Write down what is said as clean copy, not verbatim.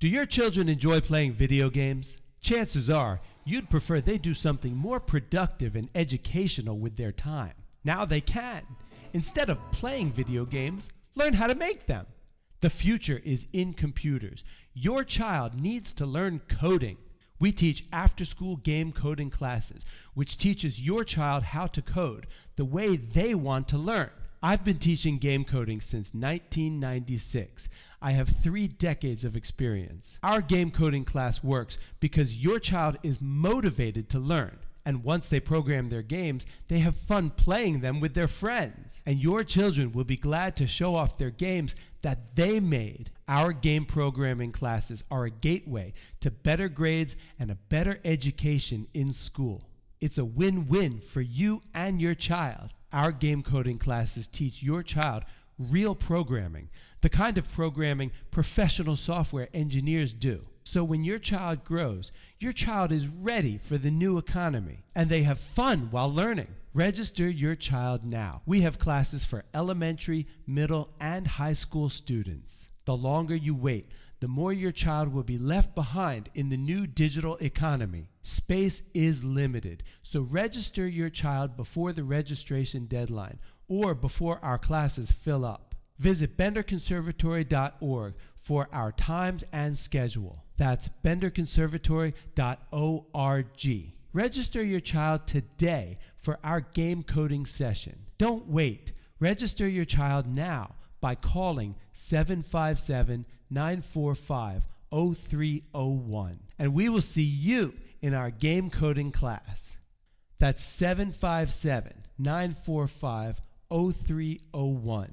Do your children enjoy playing video games? Chances are you'd prefer they do something more productive and educational with their time. Now they can. Instead of playing video games, learn how to make them. The future is in computers. Your child needs to learn coding. We teach after-school game coding classes, which teaches your child how to code the way they want to learn. I've been teaching game coding since 1996. I have 3 decades of experience. Our game coding class works because your child is motivated to learn. And once they program their games, they have fun playing them with their friends. And your children will be glad to show off their games that they made. Our game programming classes are a gateway to better grades and a better education in school. It's a win-win for you and your child. Our game coding classes teach your child real programming, the kind of programming professional software engineers do. So when your child grows, your child is ready for the new economy, and they have fun while learning. Register your child now. We have classes for elementary, middle, and high school students. The longer you wait, the more your child will be left behind in the new digital economy. Space is limited, so register your child before the registration deadline or before our classes fill up. Visit benderconservatory.org for our times and schedule. That's benderconservatory.org. Register your child today for our game coding session. Don't wait. Register your child now by calling 757-945-0301. And we will see you in our game coding class. That's 757-945-0301.